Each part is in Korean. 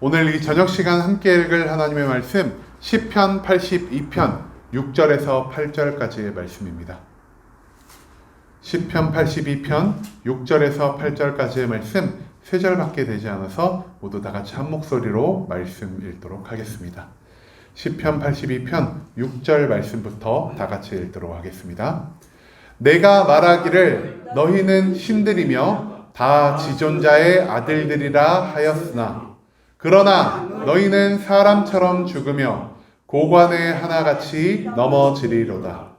오늘 이 저녁 시간 함께 읽을 하나님의 말씀 시편 82편 6절에서 8절까지의 말씀입니다. 시편 82편 6절에서 8절까지의 말씀 3절밖에 되지 않아서 모두 다 같이 한 목소리로 말씀 읽도록 하겠습니다. 시편 82편 6절 말씀부터 다 같이 읽도록 하겠습니다. 내가 말하기를 너희는 신들이며 다 지존자의 아들들이라 하였으나 그러나 너희는 사람처럼 죽으며 고관의 하나같이 넘어지리로다.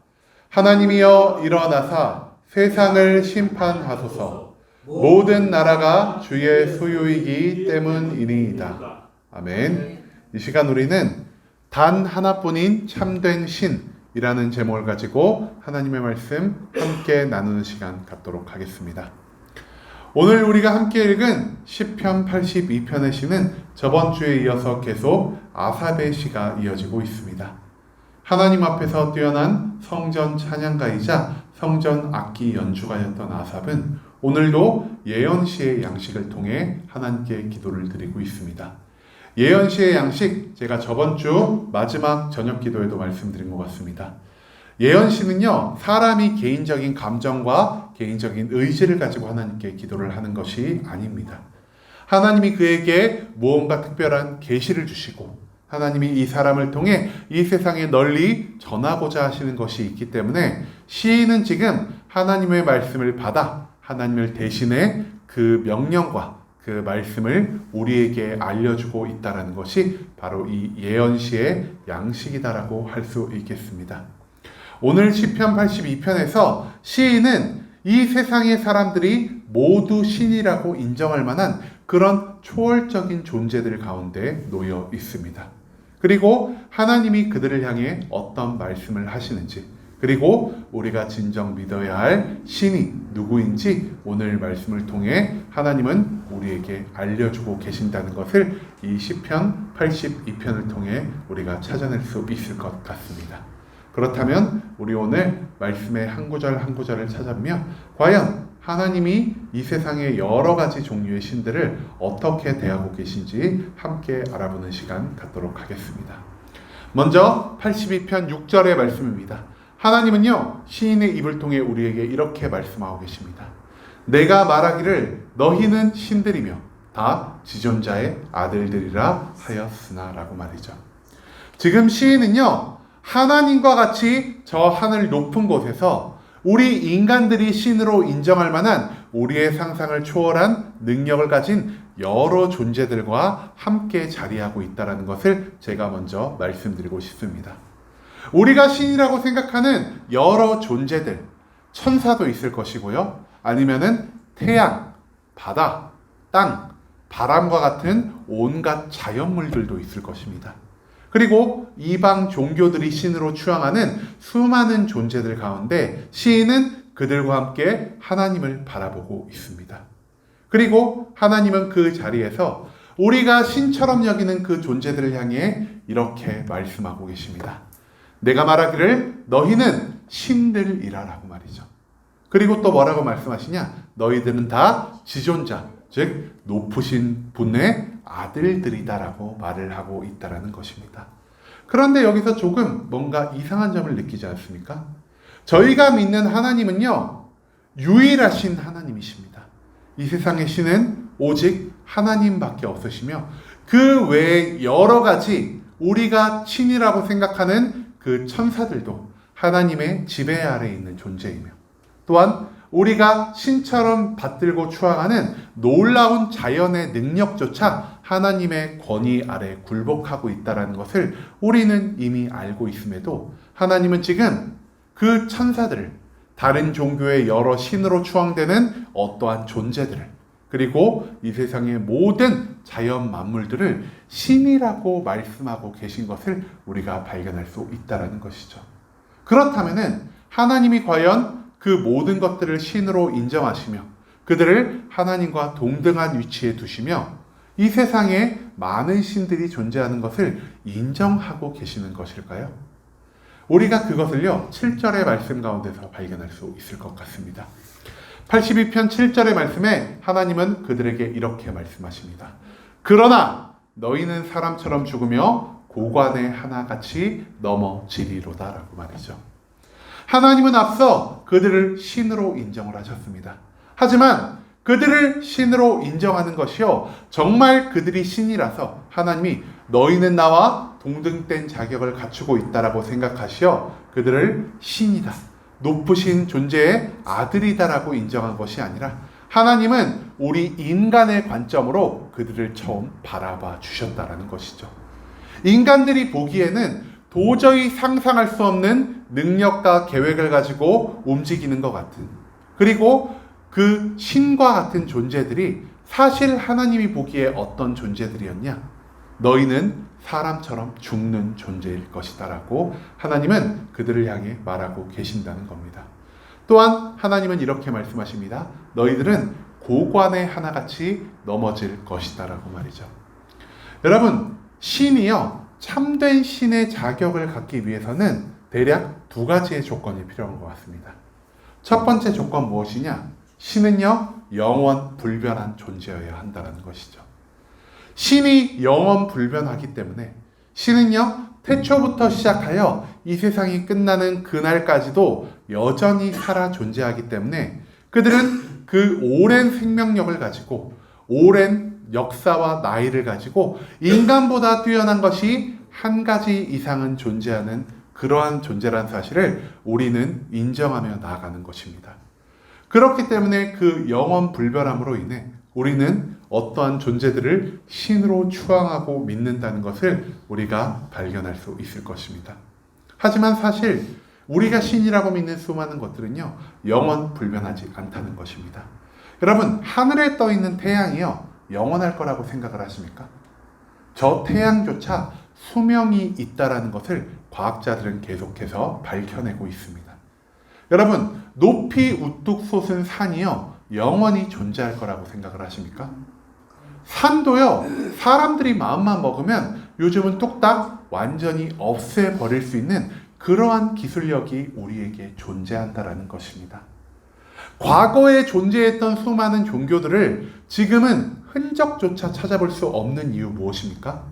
하나님이여 일어나사 세상을 심판하소서. 모든 나라가 주의 소유이기 때문이니이다. 아멘. 이 시간 우리는 단 하나뿐인 참된 신이라는 제목을 가지고 하나님의 말씀 함께 나누는 시간 갖도록 하겠습니다. 오늘 우리가 함께 읽은 시편 82편의 시는 저번 주에 이어서 계속 아삽의 시가 이어지고 있습니다. 하나님 앞에서 뛰어난 성전 찬양가이자 성전 악기 연주가였던 아삽은 오늘도 예언시의 양식을 통해 하나님께 기도를 드리고 있습니다. 예언시의 양식, 제가 저번 주 마지막 저녁 기도에도 말씀드린 것 같습니다. 예언시는요, 사람이 개인적인 감정과 개인적인 의지를 가지고 하나님께 기도를 하는 것이 아닙니다. 하나님이 그에게 무언가 특별한 계시를 주시고 하나님이 이 사람을 통해 이 세상에 널리 전하고자 하시는 것이 있기 때문에 시인은 지금 하나님의 말씀을 받아 하나님을 대신해 그 명령과 그 말씀을 우리에게 알려주고 있다는 것이 바로 이 예언시의 양식이다라고 할 수 있겠습니다. 오늘 시편 82편에서 시인은 이 세상의 사람들이 모두 신이라고 인정할 만한 그런 초월적인 존재들 가운데 놓여 있습니다. 그리고 하나님이 그들을 향해 어떤 말씀을 하시는지, 그리고 우리가 진정 믿어야 할 신이 누구인지 오늘 말씀을 통해 하나님은 우리에게 알려주고 계신다는 것을 이 시편 82편을 통해 우리가 찾아낼 수 있을 것 같습니다. 그렇다면 우리 오늘 말씀의 한 구절 한 구절을 찾아보며 과연 하나님이 이 세상의 여러 가지 종류의 신들을 어떻게 대하고 계신지 함께 알아보는 시간 갖도록 하겠습니다. 먼저 82편 6절의 말씀입니다. 하나님은요, 시인의 입을 통해 우리에게 이렇게 말씀하고 계십니다. 내가 말하기를 너희는 신들이며 다 지존자의 아들들이라 하였으나 라고 말이죠. 지금 시인은요, 하나님과 같이 저 하늘 높은 곳에서 우리 인간들이 신으로 인정할 만한 우리의 상상을 초월한 능력을 가진 여러 존재들과 함께 자리하고 있다는 것을 제가 먼저 말씀드리고 싶습니다. 우리가 신이라고 생각하는 여러 존재들, 천사도 있을 것이고요. 아니면은 태양, 바다, 땅, 바람과 같은 온갖 자연물들도 있을 것입니다. 그리고 이방 종교들이 신으로 추앙하는 수많은 존재들 가운데 시인은 그들과 함께 하나님을 바라보고 있습니다. 그리고 하나님은 그 자리에서 우리가 신처럼 여기는 그 존재들을 향해 이렇게 말씀하고 계십니다. 내가 말하기를 너희는 신들이라라고 말이죠. 그리고 또 뭐라고 말씀하시냐? 너희들은 다 지존자, 즉 높으신 분의 아들들이다라고 말을 하고 있다라는 것입니다. 그런데 여기서 조금 뭔가 이상한 점을 느끼지 않습니까? 저희가 믿는 하나님은요, 유일하신 하나님이십니다. 이 세상의 신은 오직 하나님밖에 없으시며 그 외에 여러 가지 우리가 신이라고 생각하는 그 천사들도 하나님의 지배 아래에 있는 존재이며 또한 우리가 신처럼 받들고 추앙하는 놀라운 자연의 능력조차 하나님의 권위 아래 굴복하고 있다는 것을 우리는 이미 알고 있음에도 하나님은 지금 그 천사들을, 다른 종교의 여러 신으로 추앙되는 어떠한 존재들을, 그리고 이 세상의 모든 자연 만물들을 신이라고 말씀하고 계신 것을 우리가 발견할 수 있다는 것이죠. 그렇다면 하나님이 과연 그 모든 것들을 신으로 인정하시며 그들을 하나님과 동등한 위치에 두시며 이 세상에 많은 신들이 존재하는 것을 인정하고 계시는 것일까요? 우리가 그것을요, 7절의 말씀 가운데서 발견할 수 있을 것 같습니다. 82편 7절의 말씀에 하나님은 그들에게 이렇게 말씀하십니다. 그러나 너희는 사람처럼 죽으며 고관의 하나같이 넘어지리로다 라고 말이죠. 하나님은 앞서 그들을 신으로 인정을 하셨습니다. 하지만 그들을 신으로 인정하는 것이요, 정말 그들이 신이라서 하나님이 너희는 나와 동등된 자격을 갖추고 있다라고 생각하시어 그들을 신이다, 높으신 존재의 아들이다라고 인정한 것이 아니라 하나님은 우리 인간의 관점으로 그들을 처음 바라봐 주셨다라는 것이죠. 인간들이 보기에는 도저히 상상할 수 없는 능력과 계획을 가지고 움직이는 것 같은, 그리고 그 신과 같은 존재들이 사실 하나님이 보기에 어떤 존재들이었냐? 너희는 사람처럼 죽는 존재일 것이다 라고 하나님은 그들을 향해 말하고 계신다는 겁니다. 또한 하나님은 이렇게 말씀하십니다. 너희들은 고관의 하나같이 넘어질 것이다 라고 말이죠. 여러분, 신이요, 참된 신의 자격을 갖기 위해서는 대략 두 가지의 조건이 필요한 것 같습니다. 첫 번째 조건 무엇이냐? 신은요, 영원 불변한 존재여야 한다는 것이죠. 신이 영원 불변하기 때문에 신은요, 태초부터 시작하여 이 세상이 끝나는 그날까지도 여전히 살아 존재하기 때문에 그들은 그 오랜 생명력을 가지고 오랜 역사와 나이를 가지고 인간보다 뛰어난 것이 한 가지 이상은 존재하는 그러한 존재란 사실을 우리는 인정하며 나아가는 것입니다. 그렇기 때문에 그 영원 불변함으로 인해 우리는 어떠한 존재들을 신으로 추앙하고 믿는다는 것을 우리가 발견할 수 있을 것입니다. 하지만 사실 우리가 신이라고 믿는 수많은 것들은요, 영원 불변하지 않다는 것입니다. 여러분, 하늘에 떠 있는 태양이요, 영원할 거라고 생각을 하십니까? 저 태양조차 수명이 있다라는 것을 과학자들은 계속해서 밝혀내고 있습니다. 여러분, 높이 우뚝 솟은 산이요, 영원히 존재할 거라고 생각을 하십니까? 산도요, 사람들이 마음만 먹으면 요즘은 뚝딱 완전히 없애버릴 수 있는 그러한 기술력이 우리에게 존재한다라는 것입니다. 과거에 존재했던 수많은 종교들을 지금은 흔적조차 찾아볼 수 없는 이유 무엇입니까?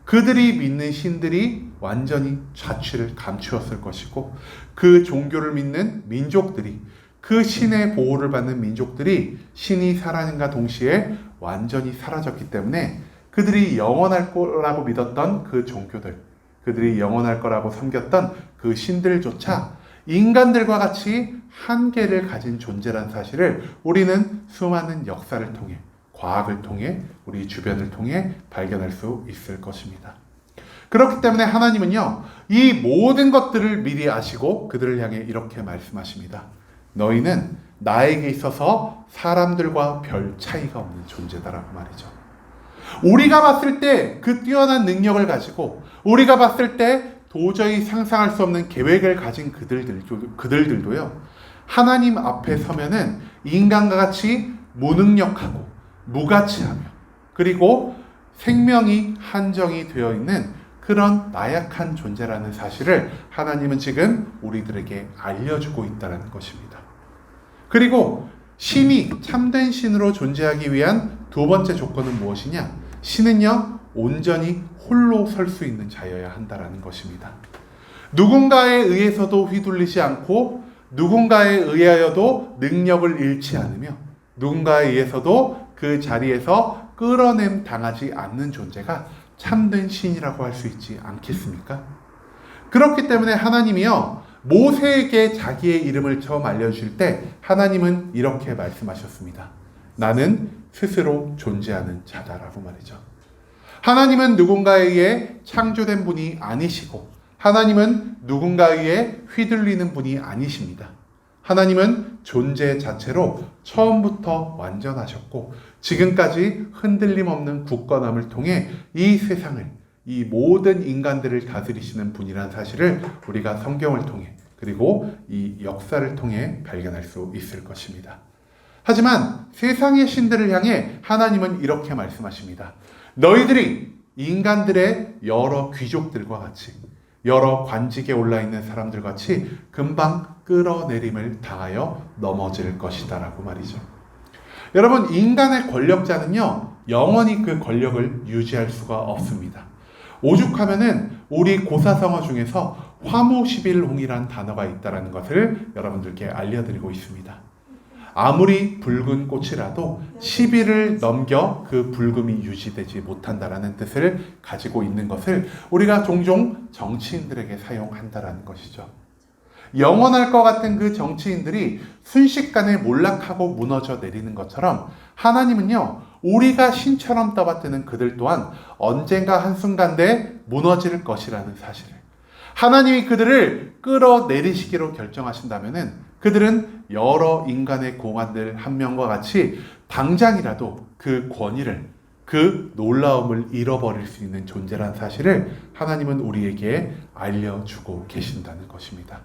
그들이 믿는 신들이 완전히 자취를 감추었을 것이고, 그 종교를 믿는 민족들이, 그 신의 보호를 받는 민족들이 신이 사라짐과 동시에 완전히 사라졌기 때문에 그들이 영원할 거라고 믿었던 그 종교들, 그들이 영원할 거라고 섬겼던 그 신들조차 인간들과 같이 한계를 가진 존재란 사실을 우리는 수많은 역사를 통해, 과학을 통해, 우리 주변을 통해 발견할 수 있을 것입니다. 그렇기 때문에 하나님은요, 이 모든 것들을 미리 아시고 그들을 향해 이렇게 말씀하십니다. 너희는 나에게 있어서 사람들과 별 차이가 없는 존재다라고 말이죠. 우리가 봤을 때 그 뛰어난 능력을 가지고, 우리가 봤을 때 도저히 상상할 수 없는 계획을 가진 그들들도요, 하나님 앞에 서면은 인간과 같이 무능력하고 무가치하며, 그리고 생명이 한정이 되어 있는 그런 나약한 존재라는 사실을 하나님은 지금 우리들에게 알려주고 있다는 것입니다. 그리고 신이 참된 신으로 존재하기 위한 두 번째 조건은 무엇이냐? 신은요, 온전히 홀로 설 수 있는 자여야 한다는 것입니다. 누군가에 의해서도 휘둘리지 않고, 누군가에 의하여도 능력을 잃지 않으며, 누군가에 의해서도 그 자리에서 끌어냄 당하지 않는 존재가 참된 신이라고 할 수 있지 않겠습니까? 그렇기 때문에 하나님이요, 모세에게 자기의 이름을 처음 알려주실 때 하나님은 이렇게 말씀하셨습니다. 나는 스스로 존재하는 자다라고 말이죠. 하나님은 누군가에 의해 창조된 분이 아니시고, 하나님은 누군가에 의해 휘둘리는 분이 아니십니다. 하나님은 존재 자체로 처음부터 완전하셨고, 지금까지 흔들림 없는 굳건함을 통해 이 세상을, 이 모든 인간들을 다스리시는 분이라는 사실을 우리가 성경을 통해, 그리고 이 역사를 통해 발견할 수 있을 것입니다. 하지만 세상의 신들을 향해 하나님은 이렇게 말씀하십니다. 너희들이 인간들의 여러 귀족들과 같이, 여러 관직에 올라있는 사람들 같이 금방 끌어내림을 당하여 넘어질 것이다 라고 말이죠. 여러분, 인간의 권력자는요, 영원히 그 권력을 유지할 수가 없습니다. 오죽하면은 우리 고사성어 중에서 화무십일홍이란 단어가 있다는 것을 여러분들께 알려드리고 있습니다. 아무리 붉은 꽃이라도 10일을 넘겨 그 붉음이 유지되지 못한다라는 뜻을 가지고 있는 것을 우리가 종종 정치인들에게 사용한다라는 것이죠. 영원할 것 같은 그 정치인들이 순식간에 몰락하고 무너져 내리는 것처럼 하나님은요, 우리가 신처럼 떠받드는 그들 또한 언젠가 한순간에 무너질 것이라는 사실을, 하나님이 그들을 끌어내리시기로 결정하신다면은 그들은 여러 인간의 공안들 한 명과 같이 당장이라도 그 권위를, 그 놀라움을 잃어버릴 수 있는 존재란 사실을 하나님은 우리에게 알려주고 계신다는 것입니다.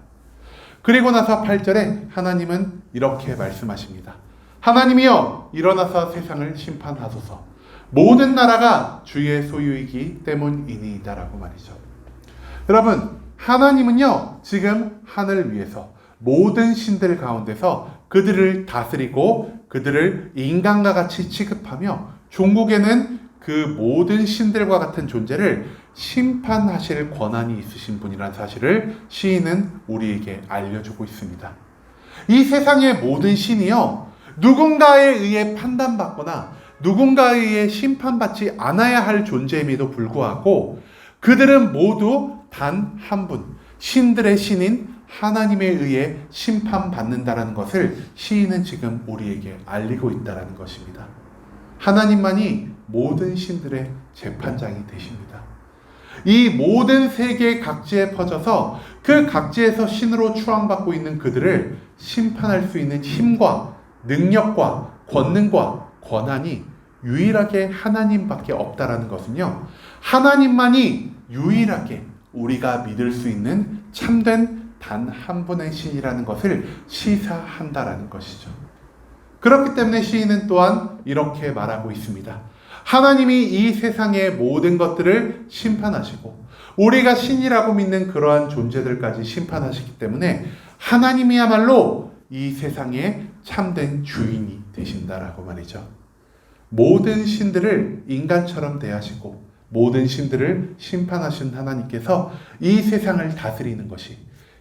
그리고 나서 8절에 하나님은 이렇게 말씀하십니다. 하나님이여 일어나서 세상을 심판하소서. 모든 나라가 주의 소유이기 때문이니이다라고 말이죠. 여러분, 하나님은요 지금 하늘 위에서 모든 신들 가운데서 그들을 다스리고 그들을 인간과 같이 취급하며 종국에는 그 모든 신들과 같은 존재를 심판하실 권한이 있으신 분이라는 사실을 시인은 우리에게 알려주고 있습니다. 이 세상의 모든 신이요, 누군가에 의해 판단받거나 누군가에 의해 심판받지 않아야 할 존재임에도 불구하고 그들은 모두 단 한 분, 신들의 신인 하나님에 의해 심판받는다라는 것을 시인은 지금 우리에게 알리고 있다는 것입니다. 하나님만이 모든 신들의 재판장이 되십니다. 이 모든 세계 각지에 퍼져서 그 각지에서 신으로 추앙받고 있는 그들을 심판할 수 있는 힘과 능력과 권능과 권한이 유일하게 하나님밖에 없다라는 것은요, 하나님만이 유일하게 우리가 믿을 수 있는 참된 단 한 분의 신이라는 것을 시사한다라는 것이죠. 그렇기 때문에 시인은 또한 이렇게 말하고 있습니다. 하나님이 이 세상의 모든 것들을 심판하시고 우리가 신이라고 믿는 그러한 존재들까지 심판하시기 때문에 하나님이야말로 이 세상의 참된 주인이 되신다라고 말이죠. 모든 신들을 인간처럼 대하시고 모든 신들을 심판하신 하나님께서 이 세상을 다스리는 것이,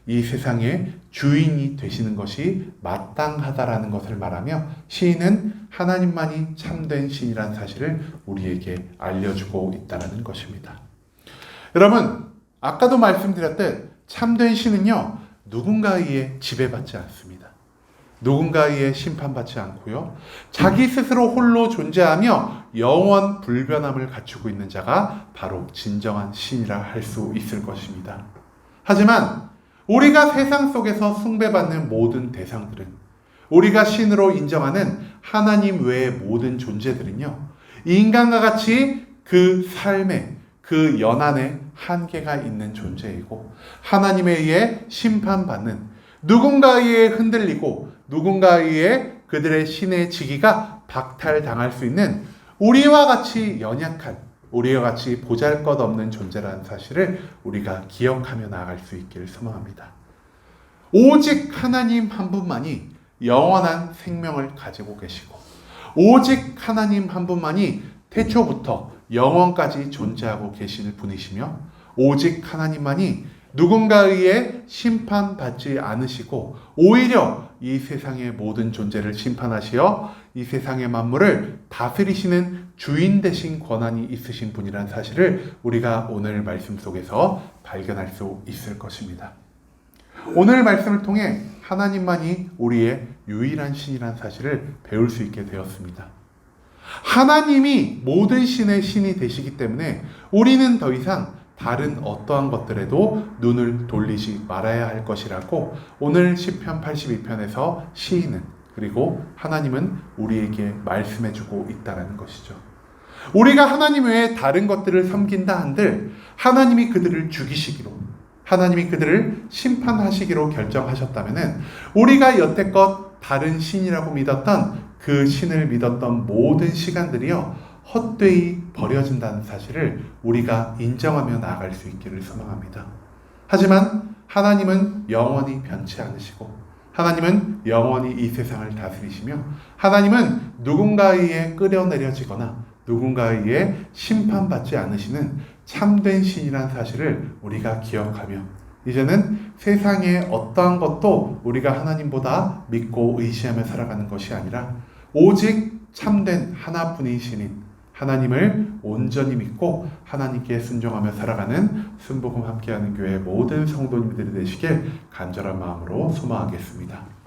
이 세상의 주인이 되시는 것이 마땅하다라는 것을 말하며 시인은 하나님만이 참된 신이라는 사실을 우리에게 알려주고 있다는 것입니다. 여러분, 아까도 말씀드렸듯 참된 신은요, 누군가에 의해 지배받지 않습니다. 누군가에 의해 심판받지 않고요, 자기 스스로 홀로 존재하며 영원 불변함을 갖추고 있는 자가 바로 진정한 신이라 할 수 있을 것입니다. 하지만 우리가 세상 속에서 숭배받는 모든 대상들은, 우리가 신으로 인정하는 하나님 외의 모든 존재들은요, 인간과 같이 그 삶에, 그 연한에 한계가 있는 존재이고 하나님에 의해 심판받는, 누군가에 의해 흔들리고 누군가에 의해 그들의 신의 직위가 박탈당할 수 있는 우리와 같이 연약한, 우리와 같이 보잘것없는 존재라는 사실을 우리가 기억하며 나아갈 수 있기를 소망합니다. 오직 하나님 한 분만이 영원한 생명을 가지고 계시고 오직 하나님 한 분만이 태초부터 영원까지 존재하고 계실 분이시며 오직 하나님만이 누군가에 의해 심판받지 않으시고 오히려 이 세상의 모든 존재를 심판하시어 이 세상의 만물을 다스리시는 주인 되신 권한이 있으신 분이라는 사실을 우리가 오늘 말씀 속에서 발견할 수 있을 것입니다. 오늘 말씀을 통해 하나님만이 우리의 유일한 신이라는 사실을 배울 수 있게 되었습니다. 하나님이 모든 신의 신이 되시기 때문에 우리는 더 이상 다른 어떠한 것들에도 눈을 돌리지 말아야 할 것이라고 오늘 시편 82편에서 시인은, 그리고 하나님은 우리에게 말씀해주고 있다는 것이죠. 우리가 하나님 외에 다른 것들을 섬긴다 한들 하나님이 그들을 죽이시기로, 하나님이 그들을 심판하시기로 결정하셨다면 우리가 여태껏 다른 신이라고 믿었던 그 신을 믿었던 모든 시간들이요, 헛되이 버려진다는 사실을 우리가 인정하며 나아갈 수 있기를 소망합니다. 하지만 하나님은 영원히 변치 않으시고 하나님은 영원히 이 세상을 다스리시며 하나님은 누군가에 의해 끌어내려지거나 누군가에 의해 심판받지 않으시는 참된 신이란 사실을 우리가 기억하며 이제는 세상의 어떠한 것도 우리가 하나님보다 믿고 의지하며 살아가는 것이 아니라 오직 참된 하나뿐인 신인 하나님을 온전히 믿고 하나님께 순종하며 살아가는 순복음 함께하는 교회 모든 성도님들이 되시길 간절한 마음으로 소망하겠습니다.